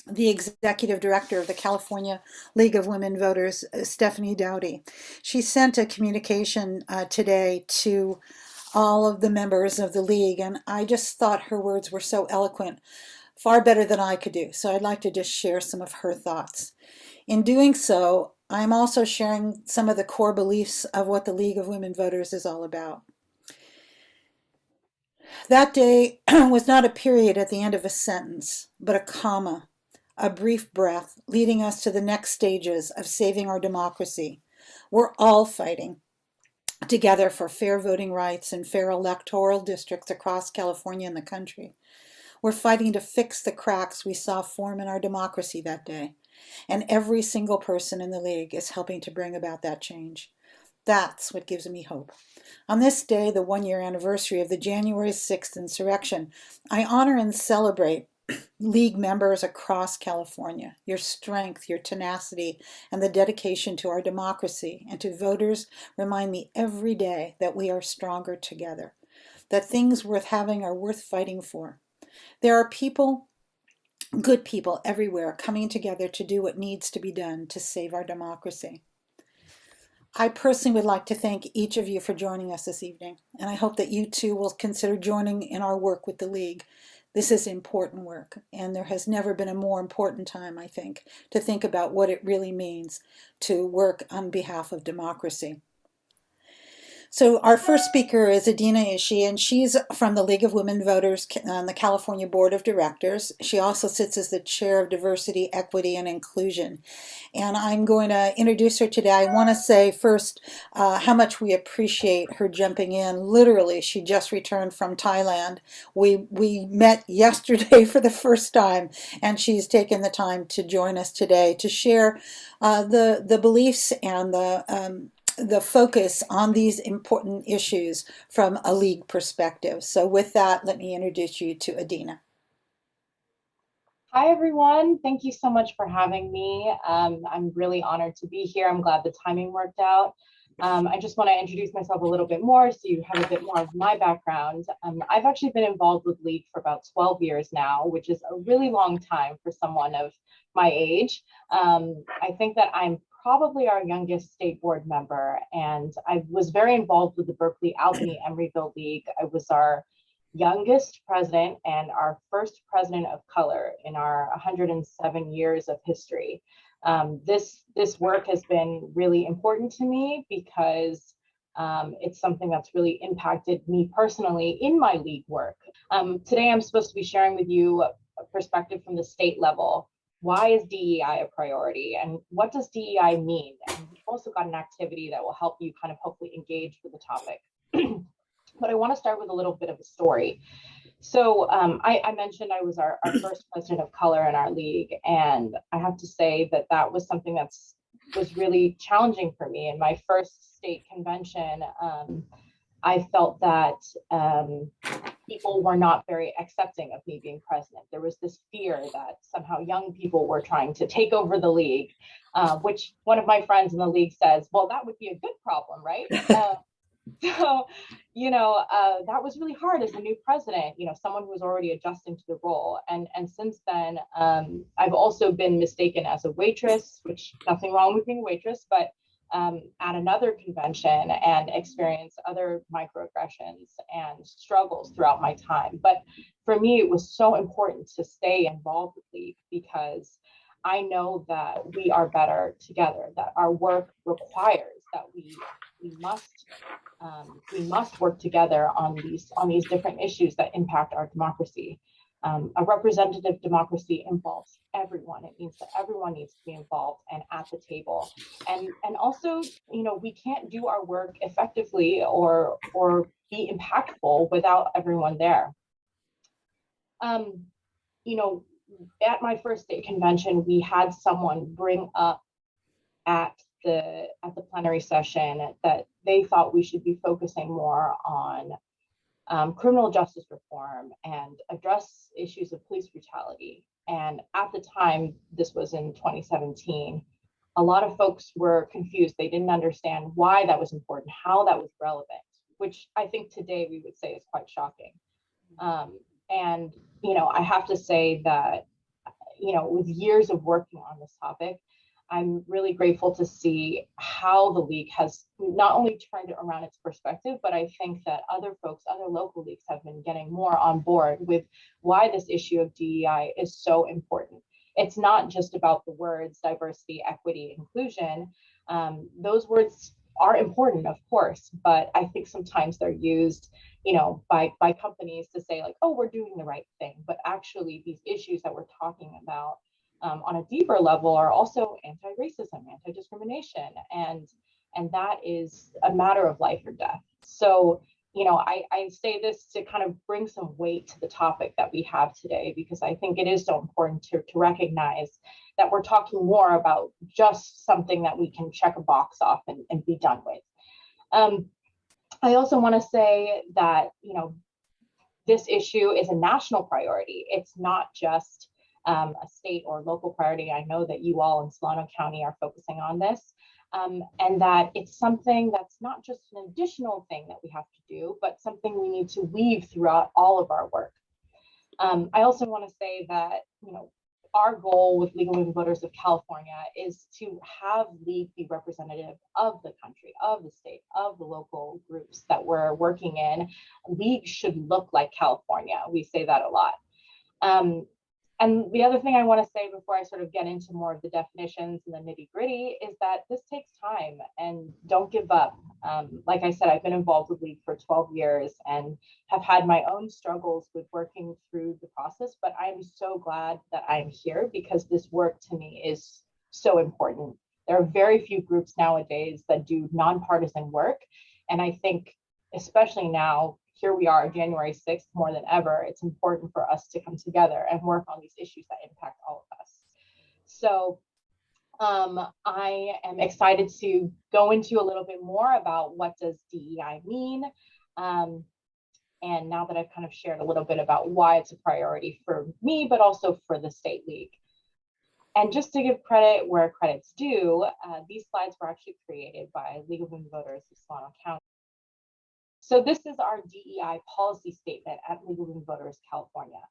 the executive director of the California League of Women Voters, Stephanie Dowdy. She sent a communication today to all of the members of the league, and I just thought her words were so eloquent, far better than I could do. So I'd like to just share some of her thoughts. In doing so, I'm also sharing some of the core beliefs of what the League of Women Voters is all about. That day was not a period at the end of a sentence, but a comma, a brief breath leading us to the next stages of saving our democracy. We're all fighting together for fair voting rights and fair electoral districts across California and the country. We're fighting to fix the cracks we saw form in our democracy that day. And every single person in the league is helping to bring about that change. That's what gives me hope. On this day, the 1 year anniversary of the January 6th insurrection, I honor and celebrate League members across California. Your strength, your tenacity, and the dedication to our democracy and to voters remind me every day that we are stronger together, that things worth having are worth fighting for. There are people, good people everywhere, coming together to do what needs to be done to save our democracy. I personally would like to thank each of you for joining us this evening, and I hope that you too will consider joining in our work with the League. This is important work, and there has never been a more important time, I think, to think about what it really means to work on behalf of democracy. So our first speaker is Adena Ishii, and she's from the League of Women Voters on the California Board of Directors. She also sits as the chair of Diversity, Equity, and Inclusion. And I'm going to introduce her today. I want to say first how much we appreciate her jumping in. Literally, she just returned from Thailand. We met yesterday for the first time, and she's taken the time to join us today to share the beliefs and the focus on these important issues from a league perspective. So with that, let me introduce you to Adena. Hi, everyone. Thank you so much for having me. I'm really honored to be here. I'm glad the timing worked out. I just want to introduce myself a little bit more so you have a bit more of my background. I've actually been involved with League for about 12 years now, which is a really long time for someone of my age. I think that I'm probably our youngest state board member, and I was very involved with the Berkeley Albany Emeryville League. I was our youngest president and our first president of color in our 107 years of history. This work has been really important to me because it's something that's really impacted me personally in my league work. Today, I'm supposed to be sharing with you a perspective from the state level. Why is DEI a priority, and what does DEI mean? And we've also got an activity that will help you kind of hopefully engage with the topic. But I want to start with a little bit of a story. So I mentioned I was our first president of color in our league, and I have to say that that was something that was really challenging for me. In my first state convention, I felt that people were not very accepting of me being president. There was this fear that somehow young people were trying to take over the league, which one of my friends in the league says, well, that would be a good problem, right? So, that was really hard as a new president, someone who was already adjusting to the role. And since then, I've also been mistaken as a waitress, which nothing wrong with being a waitress, but at another convention and experienced other microaggressions and struggles throughout my time. But for me, it was so important to stay involved with League because I know that we are better together, that our work requires that we must work together on these different issues that impact our democracy. A representative democracy involves everyone. It means that everyone needs to be involved and at the table. And also, we can't do our work effectively or be impactful without everyone there. At my first state convention, we had someone bring up at the plenary session that they thought we should be focusing more on criminal justice reform and address issues of police brutality. And at the time, this was in 2017, a lot of folks were confused. They didn't understand why that was important, how that was relevant, which I think today we would say is quite shocking. And I have to say that with years of working on this topic, I'm really grateful to see how the league has not only turned around its perspective, but I think that other folks, other local leagues have been getting more on board with why this issue of DEI is so important. It's not just about the words diversity, equity, inclusion. Those words are important, of course, but I think sometimes they're used, by companies to say like, oh, we're doing the right thing. But actually, these issues that we're talking about on a deeper level are also anti-racism, anti-discrimination, and that is a matter of life or death. So, I say this to kind of bring some weight to the topic that we have today, because I think it is so important to recognize that we're talking more about just something that we can check a box off and be done with. I also want to say that, this issue is a national priority. It's not just a state or local priority. I know that you all in Solano County are focusing on this, and that it's something that's not just an additional thing that we have to do, but something we need to weave throughout all of our work. I also want to say that, our goal with League of Women Voters of California is to have League be representative of the country, of the state, of the local groups that we're working in. League should look like California. We say that a lot. And the other thing I want to say before I sort of get into more of the definitions and the nitty gritty is that this takes time, and don't give up. Like I said, I've been involved with League for 12 years and have had my own struggles with working through the process, but I'm so glad that I'm here because this work to me is so important. There are very few groups nowadays that do nonpartisan work. And I think, especially now, here we are, January 6th, more than ever, it's important for us to come together and work on these issues that impact all of us. So I am excited to go into a little bit more about what does DEI mean. And now that I've kind of shared a little bit about why it's a priority for me, but also for the State League. And just to give credit where credit's due, these slides were actually created by League of Women Voters of Solano County. So this is our DEI policy statement at League of Women Voters California.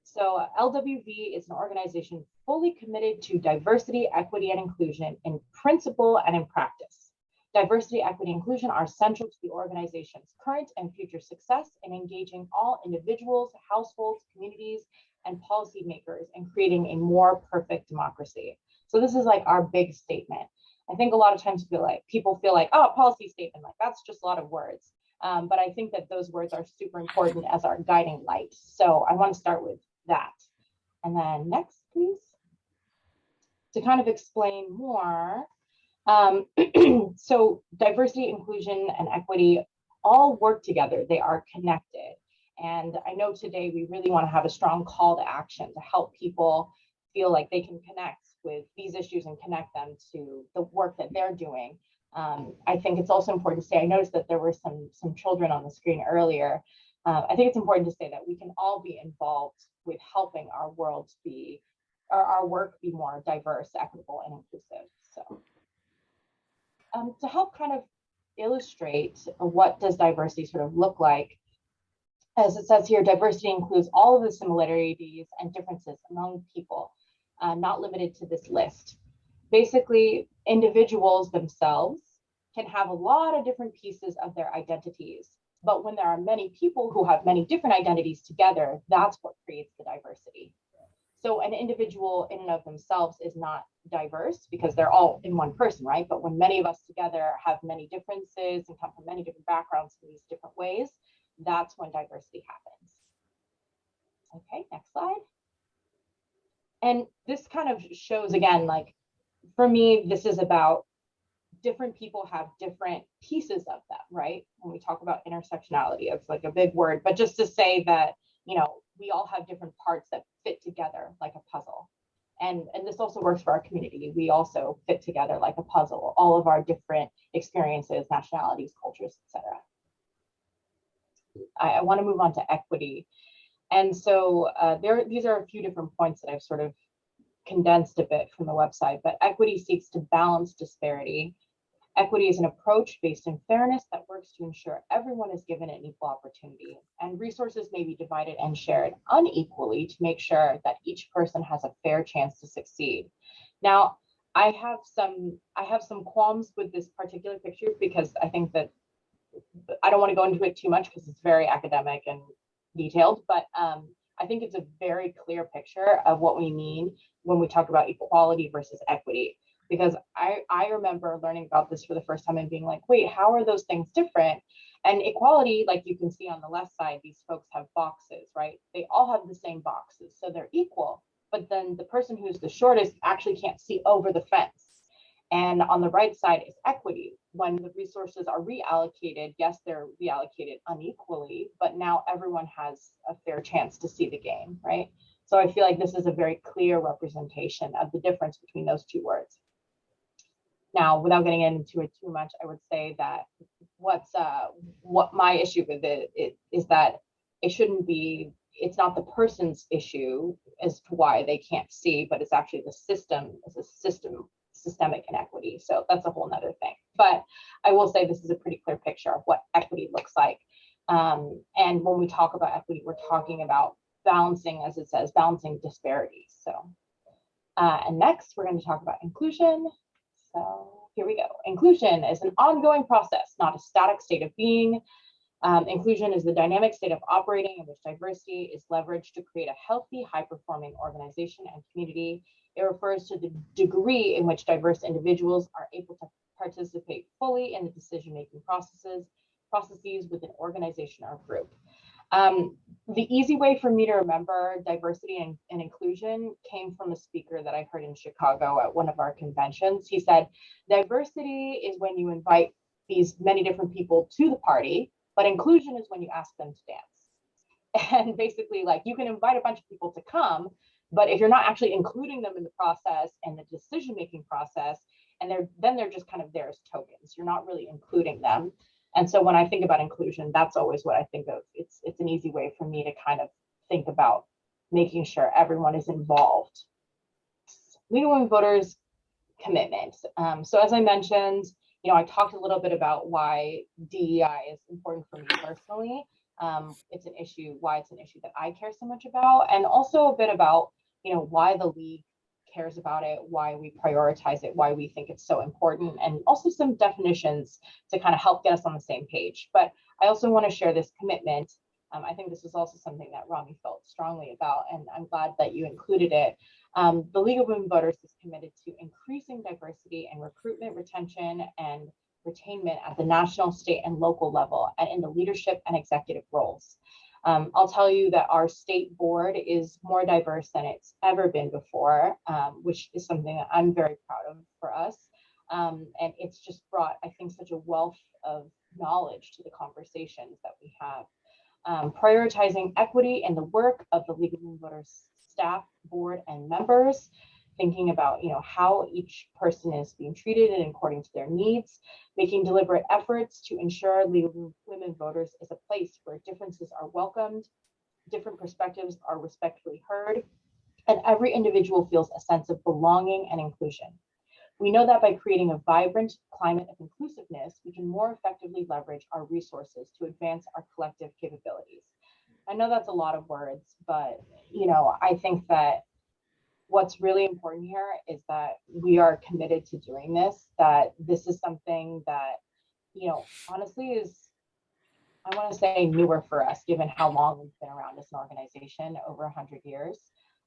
So LWV is an organization fully committed to diversity, equity, and inclusion in principle and in practice. Diversity, equity, and inclusion are central to the organization's current and future success in engaging all individuals, households, communities, and policymakers in creating a more perfect democracy. So this is like our big statement. I think a lot of times people feel like, oh, policy statement, like that's just a lot of words. But I think that those words are super important as our guiding light. So I want to start with that. And then next, please. To kind of explain more. So diversity, inclusion, and equity all work together. They are connected. And I know today we really want to have a strong call to action to help people feel like they can connect with these issues and connect them to the work that they're doing. I think it's also important to say, I noticed that there were some children on the screen earlier. I think it's important to say that we can all be involved with helping our world be, or our work be more diverse, equitable, and inclusive. So to help kind of illustrate what does diversity sort of look like, as it says here, diversity includes all of the similarities and differences among people, not limited to this list. Basically, individuals themselves can have a lot of different pieces of their identities, but when there are many people who have many different identities together, that's what creates the diversity. So an individual in and of themselves is not diverse because they're all in one person, right? But when many of us together have many differences and come from many different backgrounds in these different ways, that's when diversity happens. Okay, next slide. And this kind of shows again, like, for me, this is about different people have different pieces of them, right? When we talk about intersectionality, it's like a big word, but just to say that, we all have different parts that fit together like a puzzle. And this also works for our community. We also fit together like a puzzle, all of our different experiences, nationalities, cultures, etc. I want to move on to equity. And so these are a few different points that I've sort of condensed a bit from the website, but equity seeks to balance disparity Equity is an approach based in fairness that works to ensure everyone is given an equal opportunity, and resources may be divided and shared unequally to make sure that each person has a fair chance to succeed. Now, I have some qualms with this particular picture because I think that I don't want to go into it too much because it's very academic and detailed, but I think it's a very clear picture of what we mean when we talk about equality versus equity. Because I remember learning about this for the first time and being like, wait, how are those things different? And equality, like you can see on the left side, these folks have boxes, right? They all have the same boxes, so they're equal. But then the person who's the shortest actually can't see over the fence. And on the right side is equity. When the resources are reallocated, yes, they're reallocated unequally, but now everyone has a fair chance to see the game, right? So I feel like this is a very clear representation of the difference between those two words. Now, without getting into it too much, I would say that what my issue with it is that it shouldn't be, it's not the person's issue as to why they can't see, but it's actually the system as a systemic inequity. So that's a whole nother thing. But I will say this is a pretty clear picture of what equity looks like. And when we talk about equity, we're talking about balancing, as it says, balancing disparities. So, and next we're going to talk about inclusion. So here we go. Inclusion is an ongoing process, not a static state of being. Inclusion is the dynamic state of operating in which diversity is leveraged to create a healthy, high-performing organization and community. It refers to the degree in which diverse individuals are able to participate fully in the decision-making processes within an organization or group. The easy way for me to remember diversity and inclusion came from a speaker that I heard in Chicago at one of our conventions. He said, diversity is when you invite these many different people to the party, but inclusion is when you ask them to dance. And basically, like, you can invite a bunch of people to come, but if you're not actually including them in the process and the decision-making process, and they're just kind of there as tokens, you're not really including them. And so when I think about inclusion, that's always what I think of. It's an easy way for me to kind of think about making sure everyone is involved. League of Women Voters commitment. So as I mentioned, I talked a little bit about why DEI is important for me personally. It's an issue, why it's an issue that I care so much about, and also a bit about, why the league cares about it, why we prioritize it, why we think it's so important, and also some definitions to kind of help get us on the same page. But I also want to share this commitment. I think this is also something that Rami felt strongly about, and I'm glad that you included it. The League of Women Voters is committed to increasing diversity and recruitment, retention, and retainment at the national, state, and local level, and in the leadership and executive roles. I'll tell you that our state board is more diverse than it's ever been before, which is something that I'm very proud of for us. And it's just brought, I think, such a wealth of knowledge to the conversations that we have. Prioritizing equity in the work of the League of Women Voters staff, board, and members, thinking about how each person is being treated and according to their needs, making deliberate efforts to ensure League of Women Voters is a place where differences are welcomed, different perspectives are respectfully heard, and every individual feels a sense of belonging and inclusion. We know that by creating a vibrant climate of inclusiveness, we can more effectively leverage our resources to advance our collective capabilities. I know that's a lot of words, but I think that what's really important here is that we are committed to doing this, that this is something that, honestly is, I want to say, newer for us, given how long we've been around as an organization, over 100 years.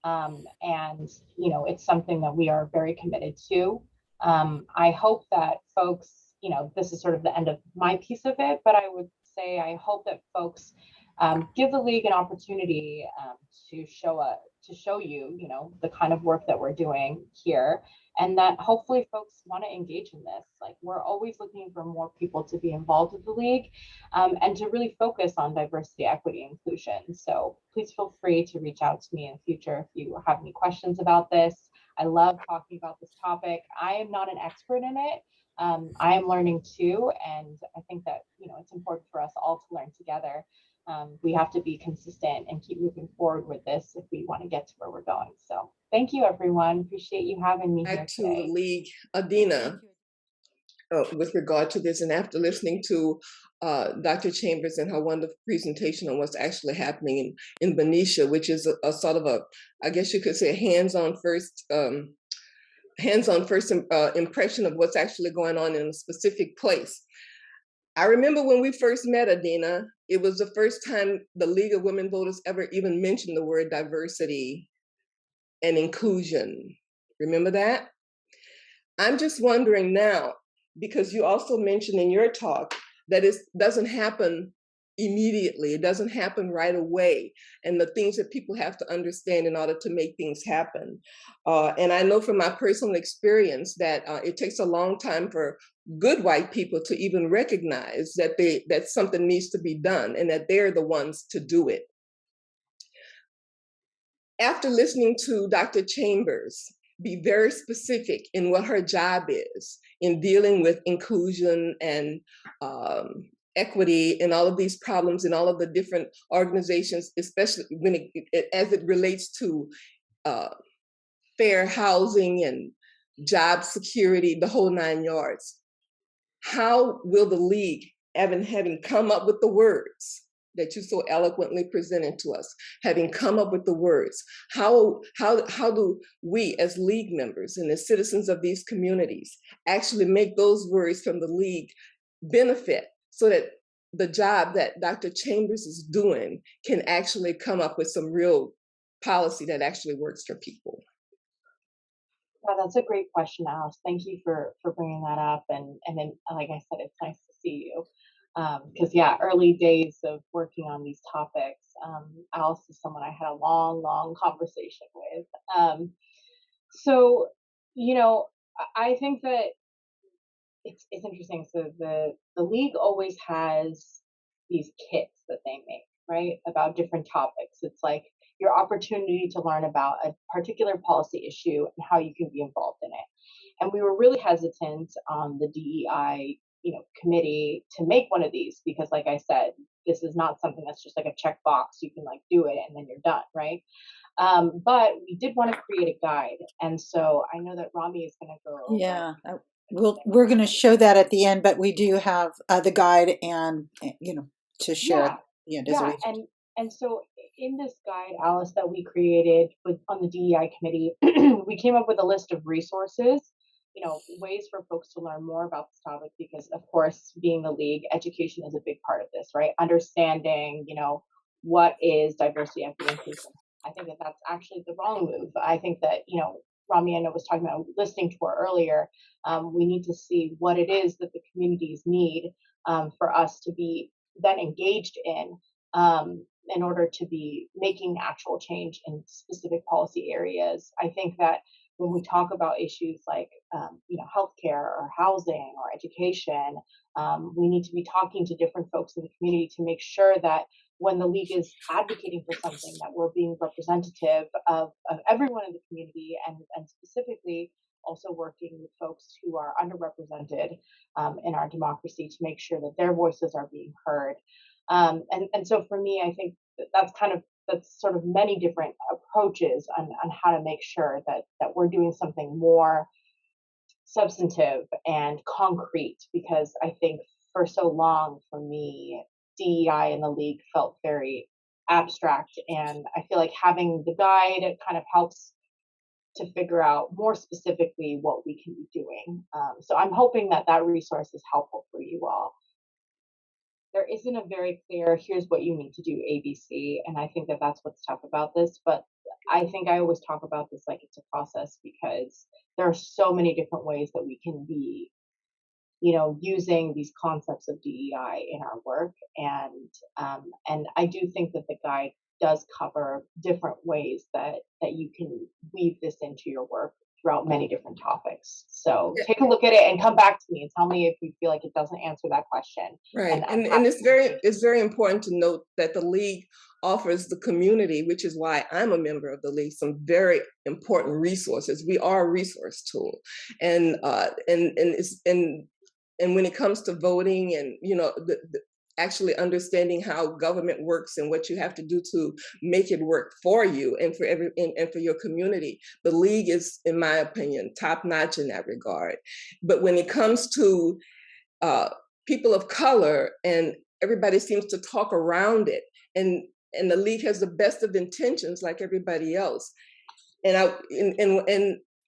And, it's something that we are very committed to. I hope that folks, this is sort of the end of my piece of it, but I would say I hope that folks give the league an opportunity to show you, the kind of work that we're doing here, and that hopefully folks want to engage in this. Like, we're always looking for more people to be involved with the league, and to really focus on diversity, equity, inclusion. So please feel free to reach out to me in the future if you have any questions about this. I love talking about this topic. I am not an expert in it. I am learning too, and I think that it's important for us all to learn together. We have to be consistent and keep moving forward with this if we want to get to where we're going. So thank you, everyone. Appreciate you having me here Back to today. the league, Adena. with regard to this. And after listening to Dr. Chambers and her wonderful presentation on what's actually happening in Benicia, which is a sort of a, I guess you could say, hands-on first impression of what's actually going on in a specific place. I remember when we first met, Adena, it was the first time the League of Women Voters ever even mentioned the word diversity and inclusion. Remember that? I'm just wondering now, because you also mentioned in your talk that it doesn't happen immediately, it doesn't happen right away, and the things that people have to understand in order to make things happen. And I know from my personal experience that it takes a long time for good white people to even recognize that something needs to be done and that they're the ones to do it. After listening to Dr. Chambers be very specific in what her job is in dealing with inclusion and equity and all of these problems in all of the different organizations, especially when as it relates to fair housing and job security, the whole 9 yards. How will the League, having come up with the words that you so eloquently presented to us, having come up with the words, how do we as League members and as citizens of these communities actually make those words from the League benefit so that the job that Dr. Chambers is doing can actually come up with some real policy that actually works for people? Yeah, that's a great question, Alice. Thank you for bringing that up. And then, like I said, it's nice to see you. Because yeah, early days of working on these topics, Alice is someone I had a long conversation with. So, you know, I think that it's interesting. So the League always has these kits that they make, right, about different topics. It's like your opportunity to learn about a particular policy issue and how you can be involved in it. And we were really hesitant on the DEI, committee to make one of these because, like I said, this is not something that's just like a checkbox. You can like do it and then you're done, right? But we did want to create a guide, and so I know that Rami is going to go over. Yeah, we're going to show that at the end, but we do have the guide and to share. Yeah, and so in this guide, Alice, that we created on the DEI committee, we came up with a list of resources, ways for folks to learn more about this topic, because of course, being the League, education is a big part of this, right? Understanding, what is diversity, equity, inclusion. I think that that's actually the wrong move. I think that, Rami, I know, was talking about listening to her earlier. We need to see what it is that the communities need for us to be then engaged in order to be making actual change in specific policy areas. I think that when we talk about issues like, healthcare or housing or education, we need to be talking to different folks in the community to make sure that when the League is advocating for something, that we're being representative of everyone in the community, and specifically also working with folks who are underrepresented in our democracy to make sure that their voices are being heard. And so for me, I think that's sort of many different approaches on how to make sure that we're doing something more substantive and concrete, because I think for so long, for me, DEI and the League felt very abstract, and I feel like having the guide kind of helps to figure out more specifically what we can be doing. So I'm hoping that resource is helpful for you all. There isn't a very clear, here's what you need to do, ABC, and I think that that's what's tough about this, but I think I always talk about this like it's a process, because there are so many different ways that we can be, using these concepts of DEI in our work, and I do think that the guide does cover different ways that you can weave this into your work throughout many different topics. So take a look at it and come back to me and tell me if you feel like it doesn't answer that question. Right, and it's very important to note that the League offers the community, which is why I'm a member of the League, some very important resources. We are a resource tool, and when it comes to voting and actually understanding how government works and what you have to do to make it work for you and for and for your community. The league is, in my opinion, top notch in that regard. But when it comes to people of color, and everybody seems to talk around it, and the league has the best of intentions like everybody else. And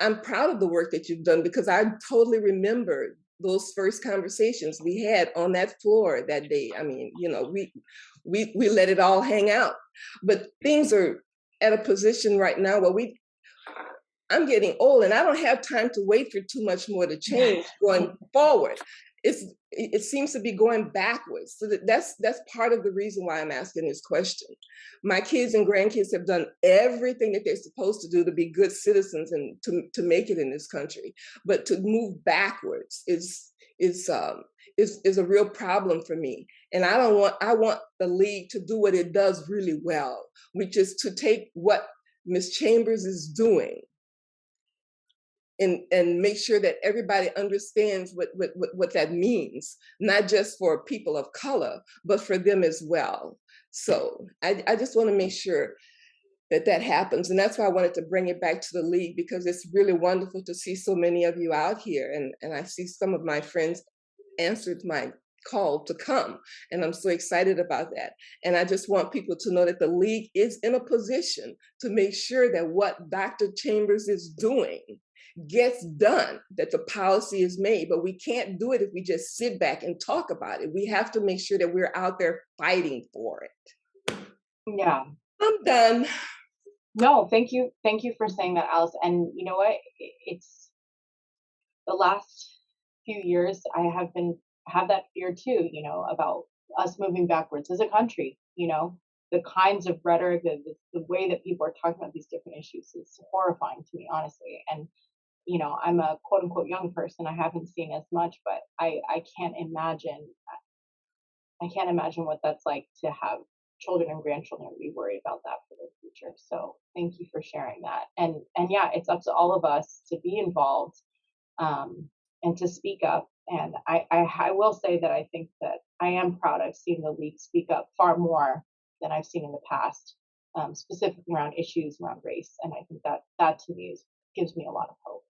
I'm proud of the work that you've done, because I totally remember those first conversations we had on that floor that day. I mean, you know, we let it all hang out. But things are at a position right now where I'm getting old and I don't have time to wait for too much more to change going forward. It seems to be going backwards. So that's part of the reason why I'm asking this question. My kids and grandkids have done everything that they're supposed to do to be good citizens and to make it in this country. But to move backwards is a real problem for me. And I want the league to do what it does really well, which is to take what Ms. Chambers is doing and make sure that everybody understands what that means, not just for people of color, but for them as well. So I just want to make sure that happens. And that's why I wanted to bring it back to the league, because it's really wonderful to see so many of you out here. And I see some of my friends answered my call to come. And I'm so excited about that. And I just want people to know that the league is in a position to make sure that what Dr. Chambers is doing gets done, that the policy is made. But we can't do it if we just sit back and talk about it. We have to make sure that we're out there fighting for it. Yeah. I'm done. No, thank you. Thank you for saying that, Alice. And you know what? It's the last few years I have that fear too, you know, about us moving backwards as a country, you know, the kinds of rhetoric, the way that people are talking about these different issues is horrifying to me, honestly. And you know, I'm a quote unquote young person. I haven't seen as much, but I can't imagine what that's like to have children and grandchildren be worried about that for their future. So thank you for sharing that. And yeah, it's up to all of us to be involved, and to speak up. And I will say that I think that I am proud I've seen the league speak up far more than I've seen in the past, specifically around issues around race. And I think that to me gives me a lot of hope.